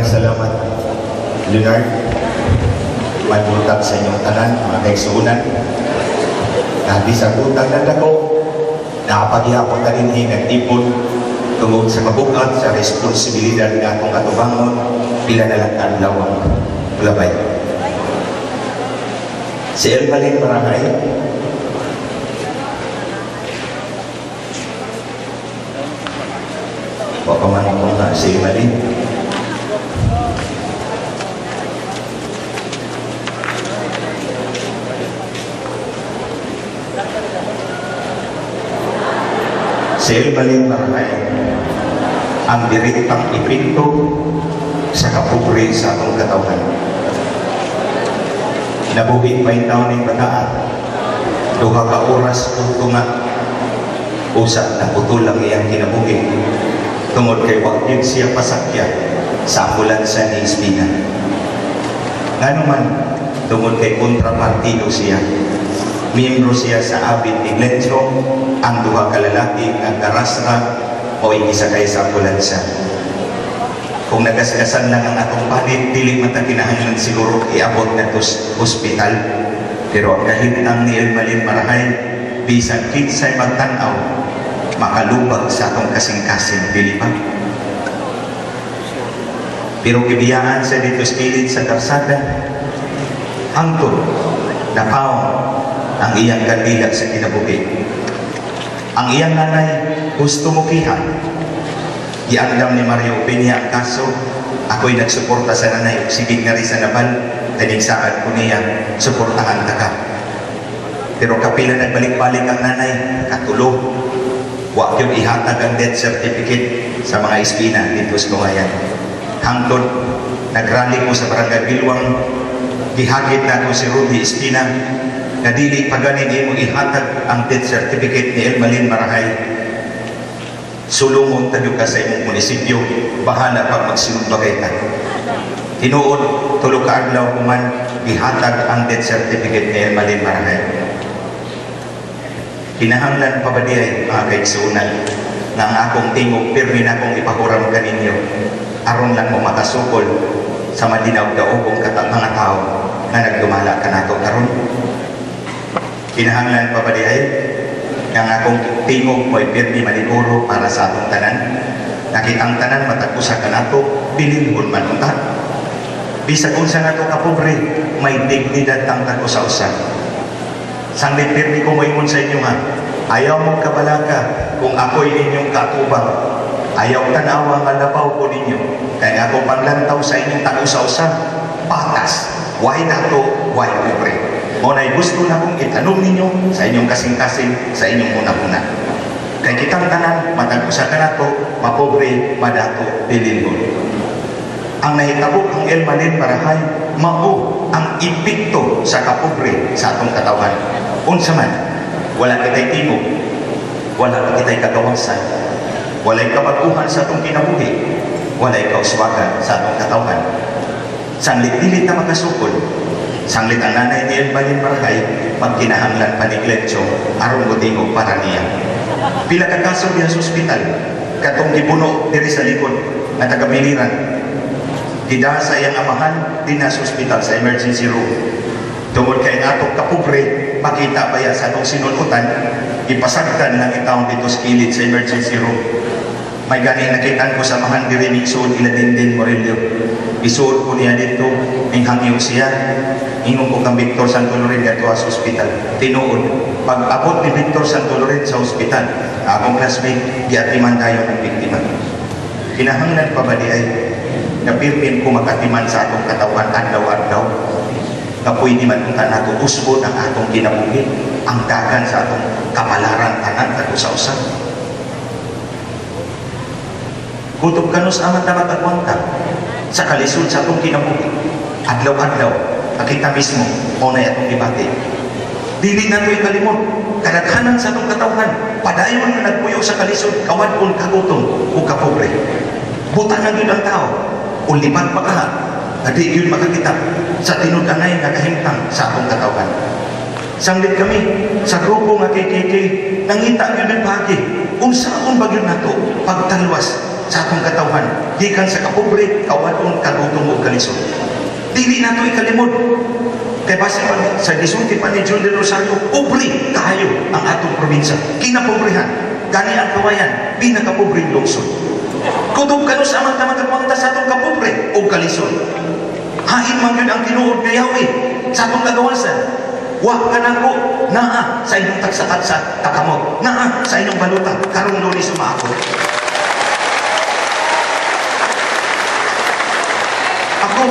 Daghang salamat, Leonard. May butang sa inyong tanan, mga kaigsuunan. Nabi sa butang na dako, nakapaghihapon na rin nag-ipon tungod sa mabukat sa responsibilidad na akong atubangon, pila na lang adlaw ang labay. Si Elmalin Marahay, papaman ko nga si Elmalin. Si Elmalin Marahay, ang direktang epekto sa kapobre sa atong katawan. Nabuhi pa yung taon ng bataan, duha ka oras kung tunga, usap na putol ang iyang kinabuhi, tungod kay wakil siya pasakya sa ambulansa ni Espina. Nga naman, tungod kay kontrapartido siya, miyembro siya sa Abit Iglesia, ang duha ka lalaki ang karasra o inisakay sa ambulansa. Kung nagasgasan lang ang atong panit, dili mata kinahanglan siguro iabot na tos hospital. Pero ang kahintang ni Elmalin Marahay, bisan kinsay magtanaw, makalubag sa atong kasing-kasing, dili ba? Pero kibiyaan sa dito skilid sa karsada, hangtod, napaw ang iyang kandila sa kinabuhi. Ang iyang nanay, gusto mo kiha. Iandam ni Mario Peña ang kaso, ako'y nagsuporta sa nanay, sigig na rin sa nabal, taningsaan ko niya, suportahan na ka. Pero kapila nagbalik-balik ang nanay, katulog, wag yung ihatag ang death certificate sa mga Espina dito sa Tungayan. Hangtod, nagrally ko sa Barangay Bilwang, gihagit na ko si Rudy Espina, na dili paganin mo ihatag ang death certificate ni Elmalin Marahay. Sulungon tayo ka sa imong munisipyo, bahala pag magsinumbagay ka. Tinuod, tulog ka adlaw kuman, gihatag ang death certificate ni Elmalin Marahay. Kinahanglan pa ba diay, mga kaigsuunan, na ang akong tingog, pirmi na akong ipahuram ka ninyo, aron lang mo makasukol sa malinaw-daogong mga tao na nagdumala ka nato karon. Kinahanglan pa ba diay, yang akong tingog mo'y pirmi maliguro para sa atong tanan. Nakitang tanan matagusa ka nato, bilinhon man unta. Bisa kung sa nato kapobre, may dignidad tang tagusa-usa. Sanglit pirmi ko mo ingon sa inyo ha, ayaw mong kabalaka kung ako'y inyong katubang. Ayaw tanawa nga labaw ko ninyo, kaya ako panglantaw sa inyong tagusa-usa, patas, why nato, why pobre. Muna'y gusto na kong itanong ninyo sa inyong kasing-kasing, sa inyong una-una. Kaya kitang tanan, matagusa ka na to, mapobre, madato, dilingon. Ang nahitabo ang Elmalin Marahay, mao ang epekto sa kapobre sa atong katawan. Unsa man, wala kita'y timog, wala kita'y kagawasan, wala'y kabaguhan sa atong kinabuhi, wala'y kauswagan sa atong katawan. Sanglit-dilit na makasukol, sanglit ang nanay ni Elmalin Marahay, magkinahanglan panigletso, aron mo tingog para niya. Pila ka kaso niya sa ospital, katong gipuno diri sa likod, na taga-Biliran. Dida sa iyang amahan, din na sa ospital sa emergency room. Tungod kay atong kapobre, makita pa yan sa atong sinulutan, ipasagtan lang itawang dito sa kilid sa emergency room. May gani nakitaan ko sa amahan diri ni Isuod Iladindin Morillo. Isuod ko niya dito, ning hangyo siya, ingon ko kang Victor Santolorin gato sa ospital. Tinuod, pag abot ni Victor Santolorin sa ospital, akong classmate, giatiman tayo ng biktima. Kinahanglan pa ba di ay napirpin ko makatiman sa atong katawan adlaw-adlaw, na pwede man kung nato usbon ang atong kinabuhi, ang dagan sa atong kapalaran tanan kagusa-usa. Kutob kanus amat na matagwanta sa kalisod sa atong kinabuhi, adlaw-adlaw, nakita mismo, unay atong debate. Dili na ito'y kalimot, kadaghanan sa atong katawhan, padayon na nagpuyo sa kalisod, kawadkon, kagutom, o kapobre. Butan na yun ang tao, o lipat pa ka, na di yun makakita sa tinud-anay na kahimtang sa atong katawhan. Sanglit kami sa grupo nga KKK, nangita yun ang bahagi, unsaon ba yun nato, pagtalwas sa atong katawhan gikan sa kapobre, kawadon, kagutom ug kalisod. Dili nato ikalimod. Kay base pa sa gisulti pa ni John de Rosario, pobre kahayo ang atong probinsya. Kinapobrehan, gani ang kawayan, pinakapobreng lungsod. Kutob kano sa amang tamang sa atong kapobre o kalisod. Hain man yun ang tinuod na Yahweh sa atong kagawasan. Wa ka na ko, naa sa inyong tagsakat sa takamot, naa sa inyong baluta, karong Lunes umaakot. Ako,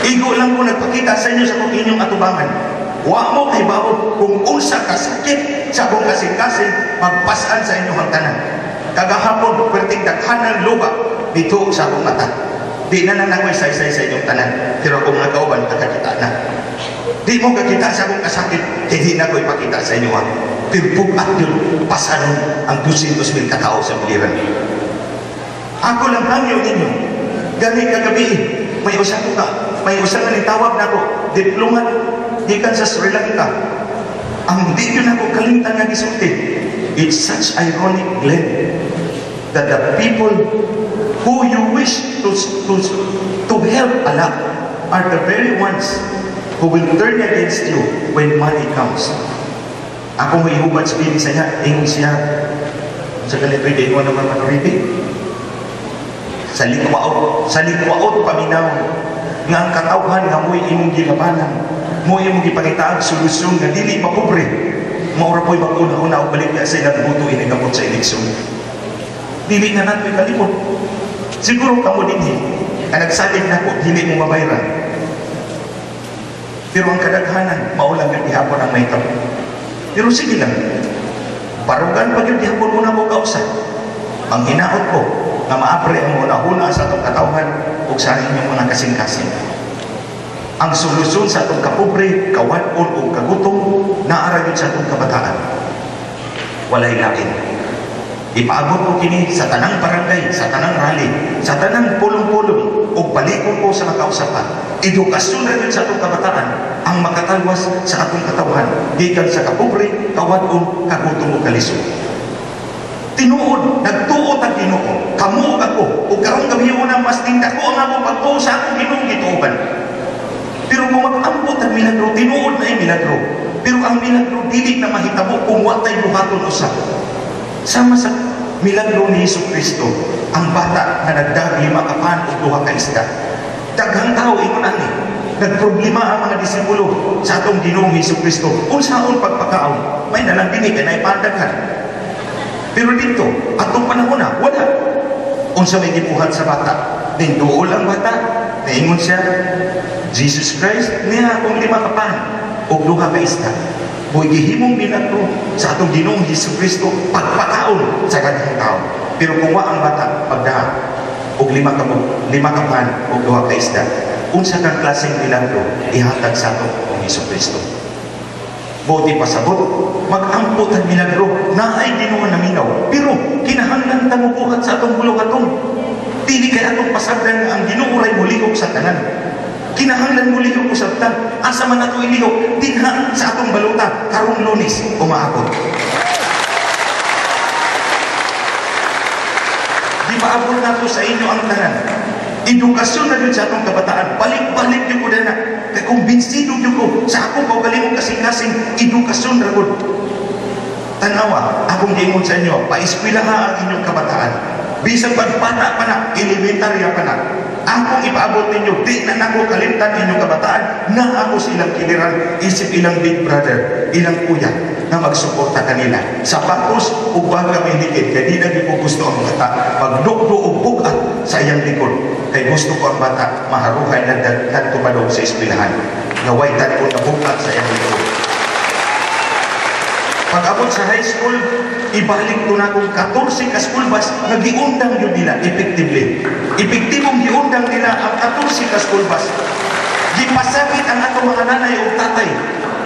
igo lang ko nagpakita sa inyo sa kung inyong atubangan. Wa mo kay bawod kung unsa kasakit sa akong kasing-kasing magpasan sa inyong hangtanan. Kagahapon, perting daghanang luba dito sa akong mata. Di na nanangoy say-say sa inyong tanan, pero kung mga kauban, nakakita na. Di mo kakita sa akong kasakit, hindi na ko ipakita sa inyo ha. Pero bukat yun, pasanon ang 200,000 katao sa biliran. Ako lang hangyo ninyo. Gani kagabi, may usang nga nitawag na ko, diplomat, gikan sa Sri Lanka. Ang di yun ako kalimtan nga gisulti. It's such ironic, Glenn, that the people who you wish to help a lot are the very ones who will turn against you when money comes. Ako may hubad sabihin sa niya, ingon siya, sa ganito din mo naman manuribi. Sa likwaot paminaw, nga ang katawhan nga mo'y imong gilabanan, mo'y imong gipangitaag solusyon nga dili mapobre, maura po'y mag-una-una o balik niya sa ilang buto inigamot sa eleksyon. Dili na natin kalimot. Siguro kamo din ang nagsalig na ko, dili mo mabayran. Pero ang kadaghanan, maulang yung dihapon ang may tapo. Pero sige lang, barugan pag yung dihapon muna ko kausa. Ang hinaot ko, na maapre ang muna-huna sa itong katawhan o sa inyong mga kasing-kasing. Ang solusyon sa itong kapobre, kawadon o kagutom, naaragin sa itong kabataan. Walay lain. Ipaabot ko kini sa tanang barangay, sa tanang rally, sa tanang pulong-pulong o palikon ko sa makausapan. Edukasyon na rin sa itong kabataan ang makatalwas sa atong katawhan gikan sa kapobre, kawadon, kagutom o kalisod. Tinuod, nagtuot ang Ginoo, kamuog ako, o karong gabi na mas tinda ko ang akong pagtuo sa akong Ginoong gituoban. Pero kung mag-ampot ang milagro, tinuod na ay milagro. Pero ang milagro, dili na mahitabo kung watay buhaton usap. Sama sa milagro ni Jesucristo, ang bata na nagdag 5 kapan o 2 ka isda. Daghang tao, ingon ani, nagproblema ang mga disipulo sa atong Ginoong Jesucristo. Kung saan pagpakaon, may nalambini ka na ipandaghan. Pero dito, atong panahon na, wala. Unsa may gibuhat sa bata, ninduol ang bata, naingon siya, Jesus Christ, niya akong 5 kapan o 2 ka isda. Boy gihimong milagro sa atong Ginoong Jesucristo pagpakaon sa kanang tao. Pero kung wa ang bata, pagdahan, og 5 kapan o 2 ka isda, unsa kang klaseng milagro ihatag sa atong Jesucristo. Buti pasabot, mag-ampot ang milagro na ay Ginoo naminaw. Pero kinahanglan tamubuhat sa atong bulong-atong. Dili kay atong pasagdan nga ang Ginoo ray mulihok sa tanan. Kinahanglan mulihok usab ta. Asa man ato ilihok dinha sa atong baluta karong Lunes umaabot. Di paabot nato sa inyo ang tanan. Edukasyon na dun sa atong kabataan. Balik-balik yung ko na. Kaya kumbinsido yung ko sa akong kaugalimong kasing-kasing edukasyon na dun. Tanawa, akong giingon sa inyo, paeskwela ha ang inyong kabataan. Bisang pagpata pa na, elementarya pa na. Akong ipaabot ninyo, di na nako kalimtan inyong kabataan na ako silang kiliran, isip ilang big brother, ilang kuya na magsuporta kanila. Sapatos o baga may likid, kaya di na ko gusto ang bata. Magdukdo o bugat sa iyang likod. Kaya gusto ko ang bata, maharuhay na tumadog sa eskwelahan. Nawaitan ko na bugat sa iyang likod. Pag-abot sa high school, ibalik ko na kung 14 ka school bus na giundang yun nila, effectively. Epektibong giundang nila ang 14 ka school bus. Gipasakit ang atong mga nanay o tatay.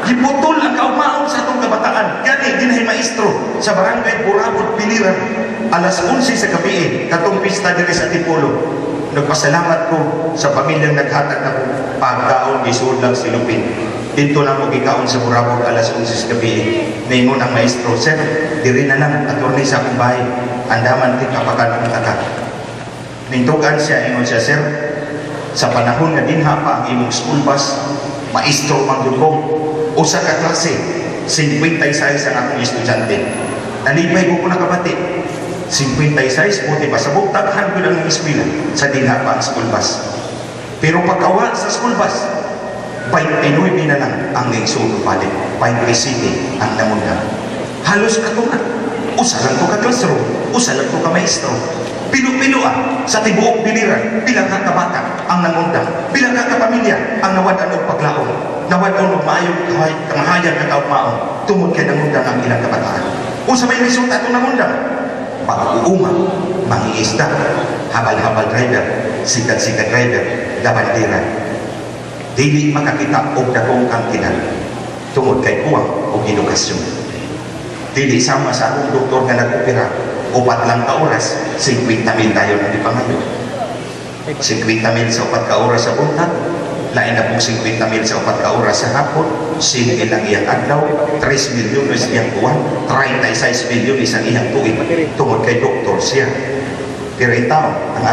Giputol ang kaumaon sa atong kabataan. Gani, dinahay maestro sa barangay Burabot, Piliran. Alas 11 sa gabi, katong pista diri sa Tipolo. Nagpasalamat ko sa pamilyang naghatag na ko pagkaon, isud lang silupin. Dito lang mo gikaon sa Burabot alas 11 sa gabi. Naingon ang maestro, sir, diri na lang, attorney sa akong bahay. Andaman ti kapakan ng kata. Mintugan siya, ingon siya, sir, sa panahon nga dinha pa ang imong school bus, maestro manggugong, usa ka klase, 56 ang akong estudyante. Nalipay ko nakabati. 56, buti pa. Sa buktahan ko lang ng eskwela, sa dinha pa ang school bus. Pero pagkawa sa school bus, 29 na lang ang naigsulo palit. 27 ang namunda. Halos katunga. Usa lang ko ka classroom, usa lang ko ka maestro. Pilo-piloan sa tibuok biliran, bilang ka kabata ang nangundang, bilang ka kapamilya ang nawadan og paglaon, nawadan og maayong kamahayan na kaugmaon, tungod kay nangundang ang ilang kabataan. Usa may resulta itong nangundang, pag-uuma, mangingisda, habal-habal driver, sikat-sikat driver, labandera. Dili makakita og dakong kantidad, tungod kay kuwang og edukasyon. Dili sama sa akong doktor nga nag-opera, 4 lang ka oras, 50,000 tayo na ipangayo. 50,000 sa 4 ka oras sa buntag, lain na pong 50,000 sa 4 ka oras sa hapon, sige lang iyang adlaw, 3 milyon is iyang buwan, 36 milyon isang iyang tuig, tungod kay doktor siya. Pero itaw, ang